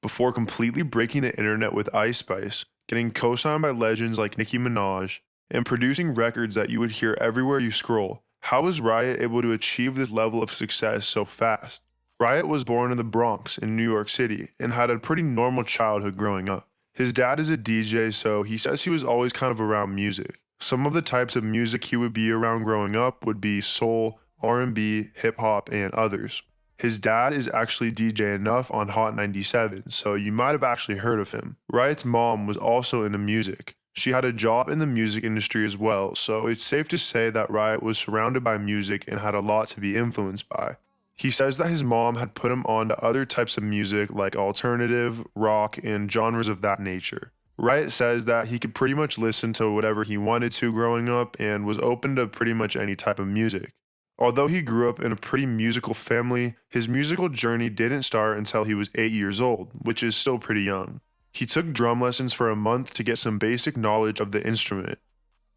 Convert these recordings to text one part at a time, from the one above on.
before completely breaking the internet with Ice Spice, getting co-signed by legends like Nicki Minaj, and producing records that you would hear everywhere you scroll. How was Riot able to achieve this level of success so fast? Riot was born in the Bronx in New York City and had a pretty normal childhood growing up. His dad is a DJ, so he says he was always kind of around music. Some of the types of music he would be around growing up would be soul, R&B, hip-hop, and others. His dad is actually DJ Enough on Hot 97, so you might have actually heard of him. Riot's mom was also into music. She had a job in the music industry as well, so it's safe to say that Riot was surrounded by music and had a lot to be influenced by. He says that his mom had put him on to other types of music like alternative, rock, and genres of that nature. Riot says that he could pretty much listen to whatever he wanted to growing up and was open to pretty much any type of music. Although he grew up in a pretty musical family, his musical journey didn't start until he was 8 years old, which is still pretty young. He took drum lessons for a month to get some basic knowledge of the instrument.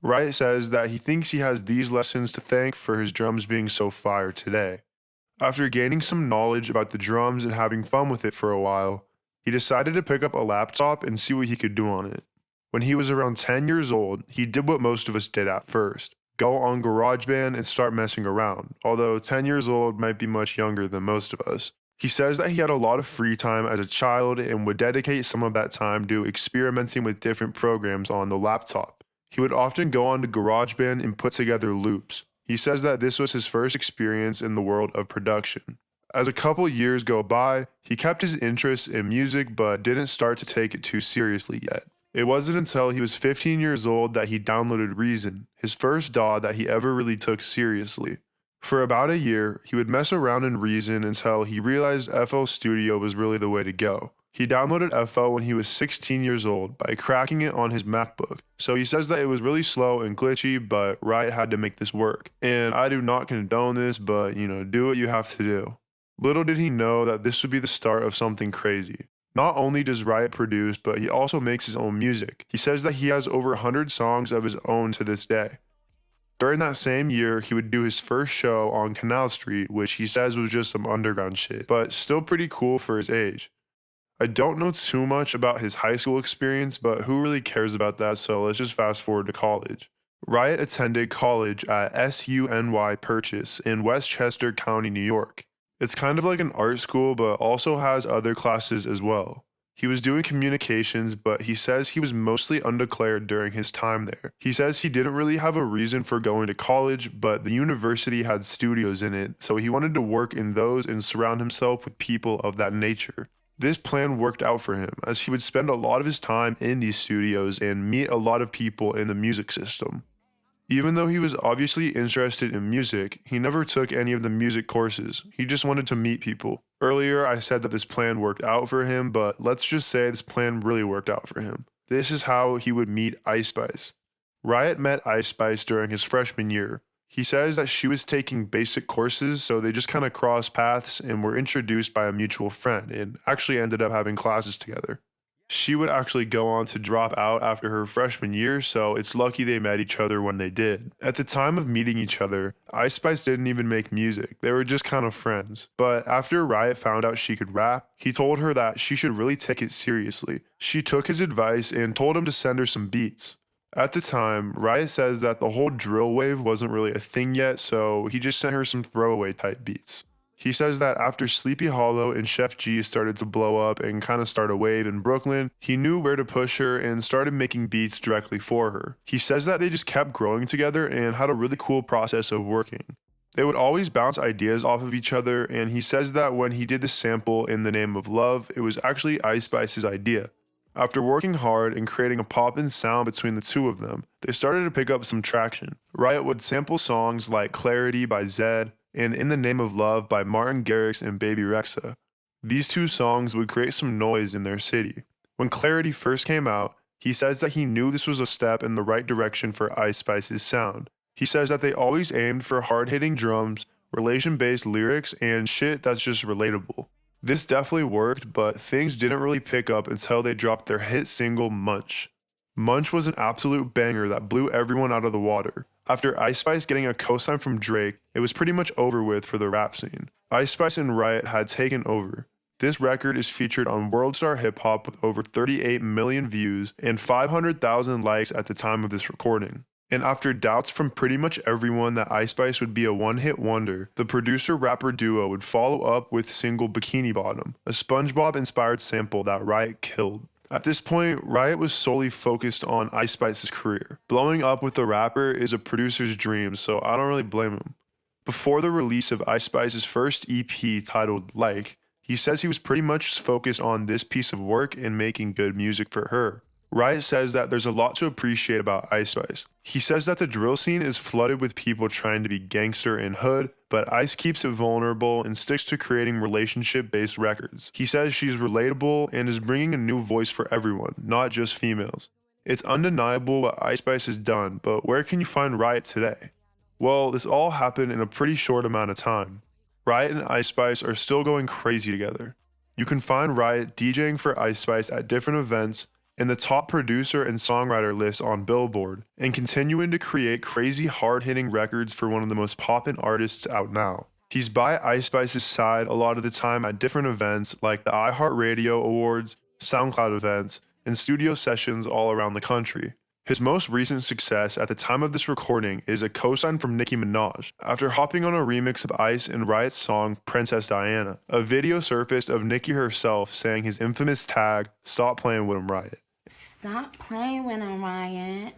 Riot says that he thinks he has these lessons to thank for his drums being so fire today. After gaining some knowledge about the drums and having fun with it for a while, he decided to pick up a laptop and see what he could do on it. When he was around 10 years old, he did what most of us did at first. Go on GarageBand and start messing around, although 10 years old might be much younger than most of us. He says that he had a lot of free time as a child and would dedicate some of that time to experimenting with different programs on the laptop. He would often go on to GarageBand and put together loops. He says that this was his first experience in the world of production. As a couple years go by, he kept his interest in music but didn't start to take it too seriously yet. It wasn't until he was 15 years old that he downloaded Reason, his first DAW that he ever really took seriously. For about a year, he would mess around in Reason until he realized FL Studio was really the way to go. He downloaded FL when he was 16 years old by cracking it on his MacBook. So he says that it was really slow and glitchy, but Riot had to make this work. And I do not condone this, but do what you have to do. Little did he know that this would be the start of something crazy. Not only does Riot produce, but he also makes his own music. He says that he has over 100 songs of his own to this day. During that same year, he would do his first show on Canal Street, which he says was just some underground shit, but still pretty cool for his age. I don't know too much about his high school experience, but who really cares about that, so let's just fast forward to college. Riot attended college at SUNY Purchase in Westchester County, New York. It's kind of like an art school, but also has other classes as well. He was doing communications, but he says he was mostly undeclared during his time there. He says he didn't really have a reason for going to college, but the university had studios in it, so he wanted to work in those and surround himself with people of that nature. This plan worked out for him, as he would spend a lot of his time in these studios and meet a lot of people in the music system. Even though he was obviously interested in music, he never took any of the music courses. He just wanted to meet people. Earlier, I said that this plan worked out for him, but let's just say this plan really worked out for him. This is how he would meet Ice Spice. Riot met Ice Spice during his freshman year. He says that she was taking basic courses, so they just kind of crossed paths and were introduced by a mutual friend and actually ended up having classes together. She would actually go on to drop out after her freshman year, so it's lucky they met each other when they did. At the time of meeting each other, Ice Spice didn't even make music, they were just kind of friends. But after Riot found out she could rap, he told her that she should really take it seriously. She took his advice and told him to send her some beats. At the time, Riot says that the whole drill wave wasn't really a thing yet, so he just sent her some throwaway type beats. He says that after Sleepy Hollow and Chef G started to blow up and kind of start a wave in Brooklyn, he knew where to push her and started making beats directly for her. He says that they just kept growing together and had a really cool process of working. They would always bounce ideas off of each other, and he says that when he did the sample In the Name of Love, it was actually Ice Spice's idea. After working hard and creating a poppin' sound between the two of them, they started to pick up some traction. Riot would sample songs like Clarity by Zedd and In the Name of Love by Martin Garrix and Baby Rexha. These two songs would create some noise in their city. When Clarity first came out, he says that he knew this was a step in the right direction for Ice Spice's sound. He says that they always aimed for hard-hitting drums, relation-based lyrics, and shit that's just relatable. This definitely worked, but things didn't really pick up until they dropped their hit single Munch. Munch was an absolute banger that blew everyone out of the water. After Ice Spice getting a cosign from Drake, it was pretty much over with for the rap scene. Ice Spice and Riot had taken over. This record is featured on World Star Hip Hop with over 38 million views and 500,000 likes at the time of this recording. And after doubts from pretty much everyone that Ice Spice would be a one-hit wonder, the producer-rapper duo would follow up with single Bikini Bottom, a SpongeBob-inspired sample that Riot killed. At this point, Riot was solely focused on Ice Spice's career. Blowing up with the rapper is a producer's dream, so I don't really blame him. Before the release of Ice Spice's first EP titled Like, he says he was pretty much focused on this piece of work and making good music for her. Riot says that there's a lot to appreciate about Ice Spice. He says that the drill scene is flooded with people trying to be gangster and hood, but Ice keeps it vulnerable and sticks to creating relationship-based records. He says she's relatable and is bringing a new voice for everyone, not just females. It's undeniable what Ice Spice has done, but where can you find Riot today? Well, this all happened in a pretty short amount of time. Riot and Ice Spice are still going crazy together. You can find Riot DJing for Ice Spice at different events, in the top producer and songwriter list on Billboard, and continuing to create crazy hard-hitting records for one of the most poppin' artists out now. He's by Ice Spice's side a lot of the time at different events like the iHeartRadio Awards, SoundCloud events, and studio sessions all around the country. His most recent success at the time of this recording is a co-sign from Nicki Minaj after hopping on a remix of Ice and Riot's song Princess Diana. A video surfaced of Nicki herself saying his infamous tag, "Stop playing with him, Riot." Stop playing with him, Riot.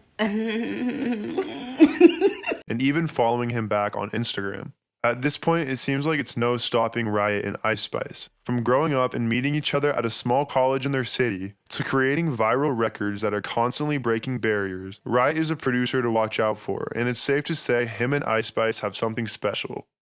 And even following him back on Instagram. At this point, it seems like it's no stopping Riot and Ice Spice. From growing up and meeting each other at a small college in their city, to creating viral records that are constantly breaking barriers, Riot is a producer to watch out for, and it's safe to say him and Ice Spice have something special.